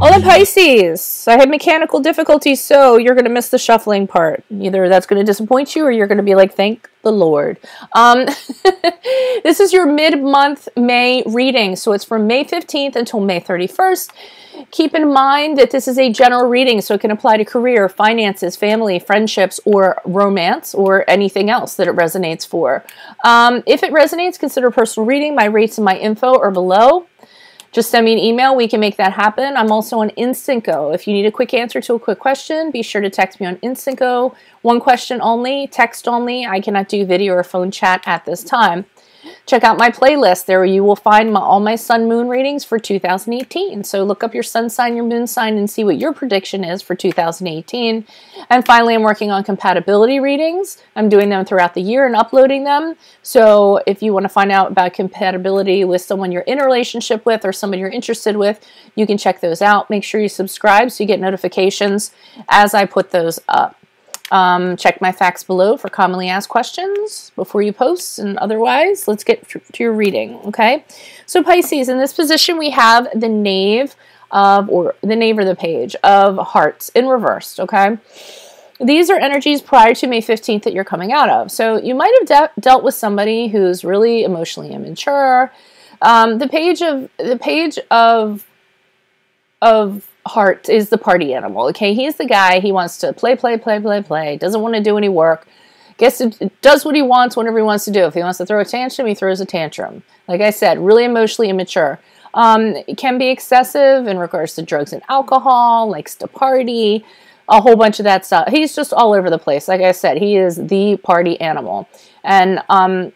All the Pisces, I had mechanical difficulties, so you're going to miss the shuffling part. Either that's going to disappoint you or you're going to be like, thank the Lord. This is your mid-month May reading, so it's from May 15th until May 31st. Keep in mind that this is a general reading, so it can apply to career, finances, family, friendships, or romance, or anything else that it resonates for. If it resonates, consider personal reading. My rates and my info are below. Just send me an email. We can make that happen. I'm also on Instant Go. If you need a quick answer to a quick question, be sure to text me on Instant Go. One question only, text only. I cannot do video or phone chat at this time. Check out my playlist. There you will find all my sun moon readings for 2018. So look up your sun sign, your moon sign, and see what your prediction is for 2018. And finally, I'm working on compatibility readings. I'm doing them throughout the year and uploading them. So if you want to find out about compatibility with someone you're in a relationship with or someone you're interested with, you can check those out. Make sure you subscribe so you get notifications as I put those up. Check my FAQs below for commonly asked questions before you post, and otherwise, let's get to your reading, okay? So Pisces, in this position, we have the Knave of, or the Page of Hearts in reverse, okay? These are energies prior to May 15th that you're coming out of. So you might have dealt with somebody who's really emotionally immature. The Page of Heart is the party animal, okay? He's the guy, he wants to play, doesn't want to do any work, does what he wants whenever he wants to do. If he wants to throw a tantrum, he throws a tantrum. Like I said, really emotionally immature. It can be excessive in regards to drugs and alcohol, likes to party, a whole bunch of that stuff. He's just all over the place. Like I said, he is the party animal. And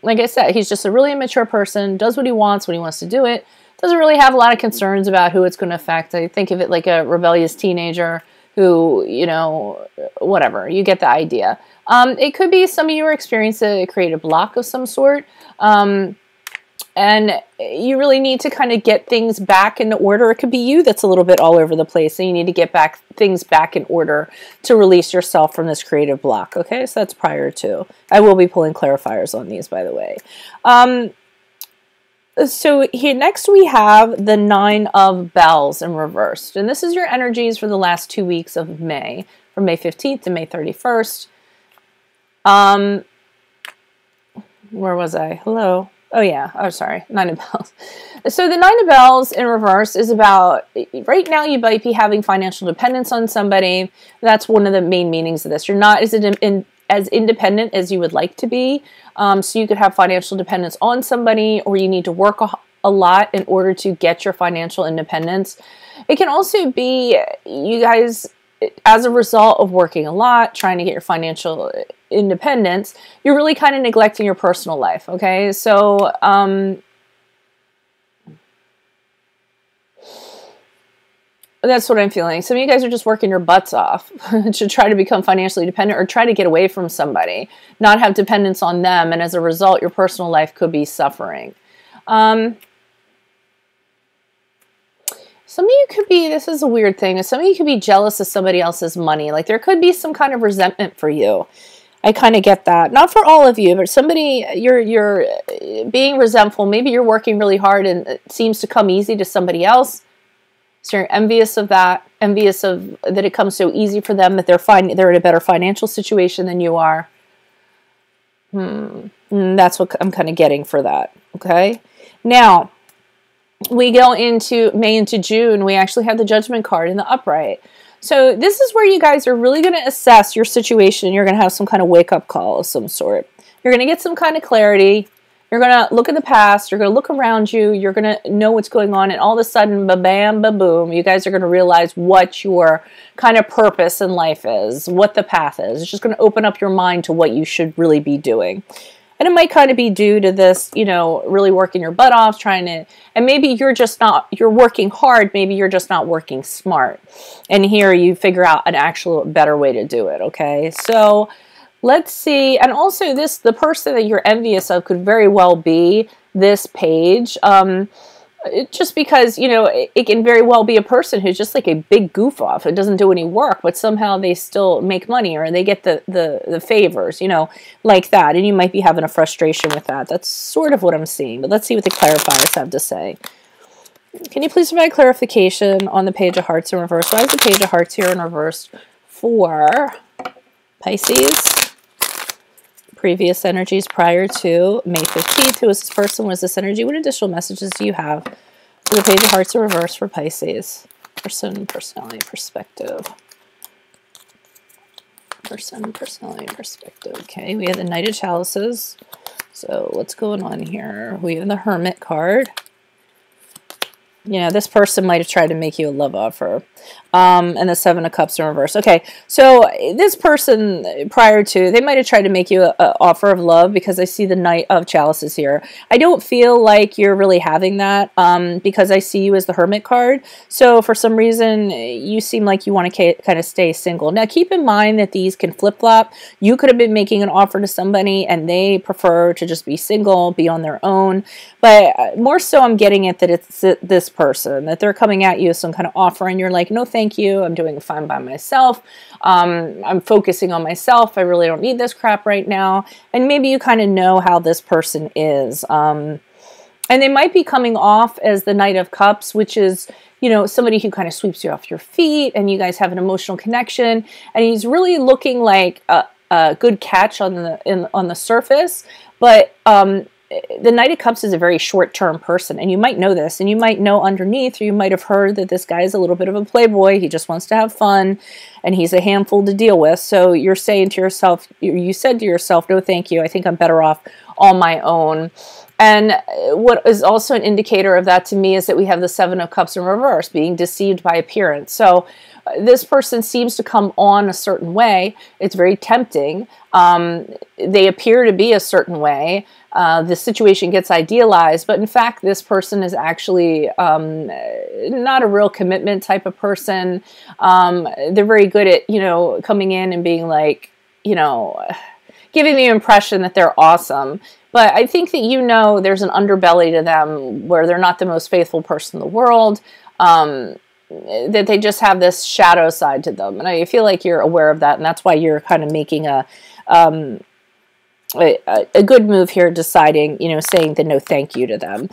like I said, he's just a really immature person, does what he wants when he wants to do it. Doesn't really have a lot of concerns about who it's going to affect. I think of it like a rebellious teenager who, you know, whatever. You get the idea. It could be some of you are experiencing a creative block of some sort. And you really need to kind of get things back in order. It could be you that's a little bit all over the place. So you need to get things back in order to release yourself from this creative block. Okay, so that's prior to. I will be pulling clarifiers on these, by the way. So here next we have the Nine of Bells in reversed. And this is your energies for the last 2 weeks of May, from May 15th to May 31st. Where was I? Hello? Oh yeah, oh sorry, Nine of Bells. So the Nine of Bells in reverse is about, right now you might be having financial dependence on somebody. That's one of the main meanings of this. You're not as independent as you would like to be. So you could have financial dependence on somebody, or you need to work a lot in order to get your financial independence. It can also be you guys, as a result of working a lot, trying to get your financial independence, you're really kind of neglecting your personal life, okay? So, that's what I'm feeling. Some of you guys are just working your butts off to try to become financially dependent or try to get away from somebody, not have dependence on them, and as a result, your personal life could be suffering. Some of you could be, this is a weird thing, some of you could be jealous of somebody else's money. Like there could be some kind of resentment for you. I kind of get that. Not for all of you, but somebody, you're being resentful. Maybe you're working really hard and it seems to come easy to somebody else. So you're envious of that, envious of that it comes so easy for them, that they're in a better financial situation than you are. That's what I'm kind of getting for that, okay? Now, we go into May into June. We actually have the Judgment card in the upright. So this is where you guys are really going to assess your situation. You're going to have some kind of wake-up call of some sort. You're going to get some kind of clarity. You're going to look at the past, you're going to look around you, you're going to know what's going on, and all of a sudden, ba-bam, ba-boom, you guys are going to realize what your kind of purpose in life is, what the path is. It's just going to open up your mind to what you should really be doing. And it might kind of be due to this, you know, really working your butt off, trying to, and maybe you're just not, you're working hard, maybe you're just not working smart. And here you figure out an actual better way to do it, okay? So let's see, and also the person that you're envious of could very well be this page. Just because, you know, it can very well be a person who's just like a big goof off. It doesn't do any work, but somehow they still make money, or they get the favors, you know, like that. And you might be having a frustration with that. That's sort of what I'm seeing. But let's see what the clarifiers have to say. Can you please provide clarification on the Page of Hearts in reverse? Why is the Page of Hearts here in reverse for Pisces? Previous energies prior to May 15th. Who is this person? What is this energy? What additional messages do you have for the Page of Hearts in reverse for Pisces? Person, personality, perspective. Person, personality, perspective. Okay, we have the Knight of Chalices. So what's going on here? We have the Hermit card. You know, this person might have tried to make you a love offer. And the Seven of Cups in reverse. Okay, so this person, prior to, they might have tried to make you an offer of love, because I see the Knight of Chalices here. I don't feel like you're really having that, because I see you as the Hermit card. So for some reason, you seem like you want to kind of stay single. Now, keep in mind that these can flip-flop. You could have been making an offer to somebody, and they prefer to just be single, be on their own. But more so, I'm getting it that it's this person, that they're coming at you with some kind of offer, and you're like, no, thank you. I'm doing fine by myself. I'm focusing on myself. I really don't need this crap right now. And maybe you kind of know how this person is. And they might be coming off as the Knight of Cups, which is, you know, somebody who kind of sweeps you off your feet, and you guys have an emotional connection. And he's really looking like a good catch on the surface, but the Knight of Cups is a very short-term person, and you might know this, and you might know underneath, or you might have heard that this guy is a little bit of a playboy. He just wants to have fun, and he's a handful to deal with. So you're saying to yourself, you said to yourself, no, thank you. I think I'm better off on my own. And what is also an indicator of that to me is that we have the Seven of Cups in reverse, being deceived by appearance. So this person seems to come on a certain way. It's very tempting. They appear to be a certain way. The situation gets idealized, but in fact, this person is actually not a real commitment type of person. They're very good at, you know, coming in and being like, you know, giving the impression that they're awesome. But I think that, you know, there's an underbelly to them where they're not the most faithful person in the world. That they just have this shadow side to them. And I feel like you're aware of that, and that's why you're kind of making a good move here, deciding, you know, saying the no thank you to them.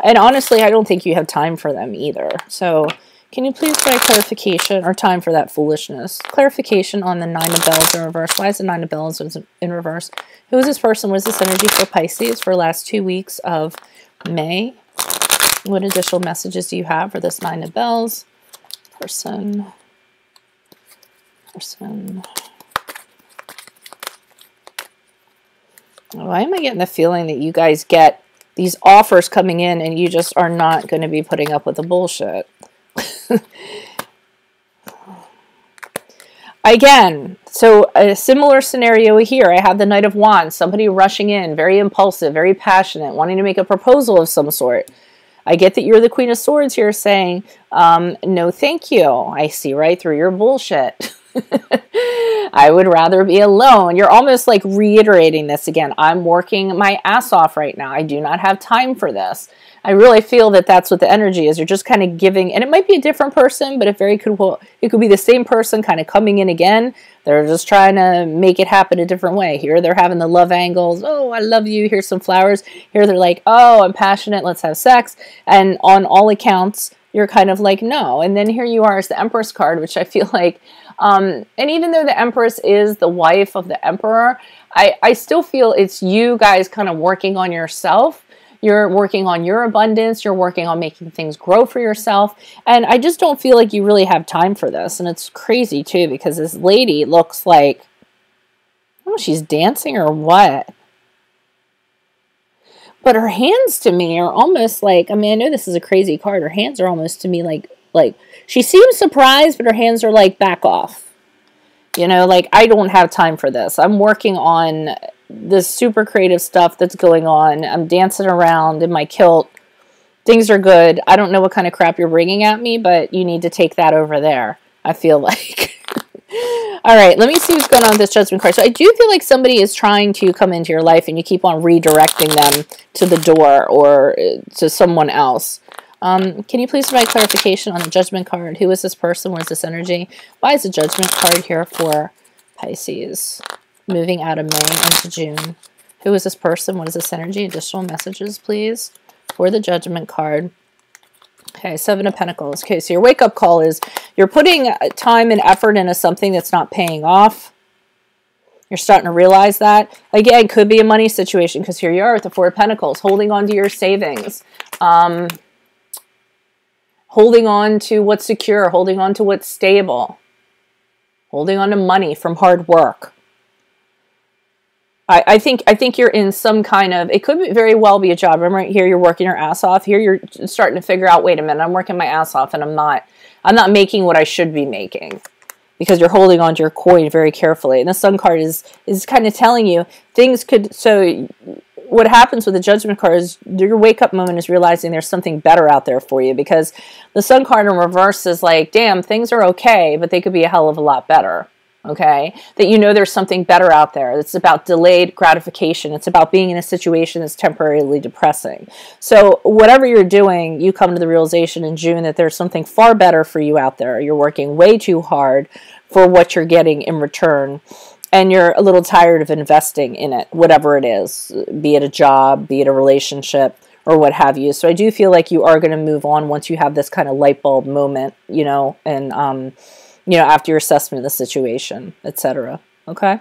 And honestly, I don't think you have time for them either. So can you please provide clarification, or time for that foolishness? Clarification on the Nine of Bells in reverse. Why is the Nine of Bells in reverse? Who is this person? What is this energy for Pisces for the last 2 weeks of May? What additional messages do you have for this Nine of Bells? Person. Why am I getting the feeling that you guys get these offers coming in and you just are not going to be putting up with the bullshit? Again, so a similar scenario here. I have the Knight of Wands, somebody rushing in, very impulsive, very passionate, wanting to make a proposal of some sort. I get that you're the Queen of Swords here saying, no thank you. I see right through your bullshit. I would rather be alone. You're almost like reiterating this again. I'm working my ass off right now. I do not have time for this. I really feel that that's what the energy is. You're just kind of giving, and it might be a different person, but it could be the same person kind of coming in again. They're just trying to make it happen a different way. Here they're having the love angles. Oh, I love you. Here's some flowers. Here they're like, oh, I'm passionate. Let's have sex. And on all accounts, you're kind of like, no. And then here you are as the Empress card, which I feel like, and even though the Empress is the wife of the Emperor, I still feel it's you guys kind of working on yourself. You're working on your abundance. You're working on making things grow for yourself. And I just don't feel like you really have time for this. And it's crazy, too, because this lady looks like, I don't know, she's dancing or what. But her hands to me are almost like, I mean, I know this is a crazy card. Her hands are almost to me like she seems surprised, but her hands are like, back off. You know, like, I don't have time for this. I'm working on this super creative stuff that's going on. I'm dancing around in my kilt. Things are good. I don't know what kind of crap you're bringing at me, but you need to take that over there, I feel like. All right, let me see what's going on with this Judgment card. So I do feel like somebody is trying to come into your life and you keep on redirecting them to the door or to someone else. Can you please provide clarification on the Judgment card? Who is this person? What is this energy? Why is the Judgment card here for Pisces? Moving out of May into June. Who is this person? What is this energy? Additional messages, please, for the Judgment card Okay, Seven of Pentacles. Okay, so your wake-up call is you're putting time and effort into something that's not paying off. You're starting to realize that. Again, could be a money situation because here you are with the Four of Pentacles, holding on to your savings, holding on to what's secure, holding on to what's stable, holding on to money from hard work. I think you're in some kind of, it could very well be a job. Remember right here, you're working your ass off. Here you're starting to figure out, wait a minute, I'm working my ass off and I'm not making what I should be making, because you're holding on to your coin very carefully. And the Sun card is kind of telling you things could, so what happens with the Judgment card is your wake-up moment is realizing there's something better out there for you, because the Sun card in reverse is like, damn, things are okay, but they could be a hell of a lot better. Okay, that you know there's something better out there. It's about delayed gratification. It's about being in a situation that's temporarily depressing. So whatever you're doing, you come to the realization in June that there's something far better for you out there. You're working way too hard for what you're getting in return, and you're a little tired of investing in it, whatever it is, be it a job, be it a relationship, or what have you. So I do feel like you are going to move on once you have this kind of light bulb moment, you know, and you know, after your assessment of the situation, etc. Okay.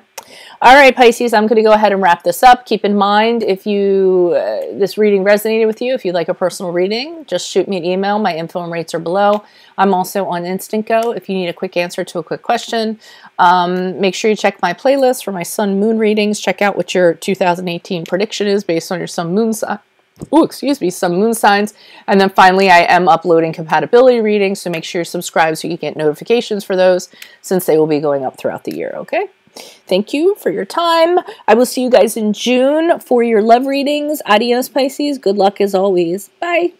All right, Pisces, I'm going to go ahead and wrap this up. Keep in mind, if you this reading resonated with you, if you'd like a personal reading, just shoot me an email. My info and rates are below. I'm also on Instant Go if you need a quick answer to a quick question. Make sure you check my playlist for my sun moon readings. Check out what your 2018 prediction is based on your sun moon sign. Oh, excuse me, some moon signs. And then finally, I am uploading compatibility readings, so make sure you subscribe so you get notifications for those, since they will be going up throughout the year, okay? Thank you for your time. I will see you guys in June for your love readings. Adios, Pisces. Good luck as always. Bye.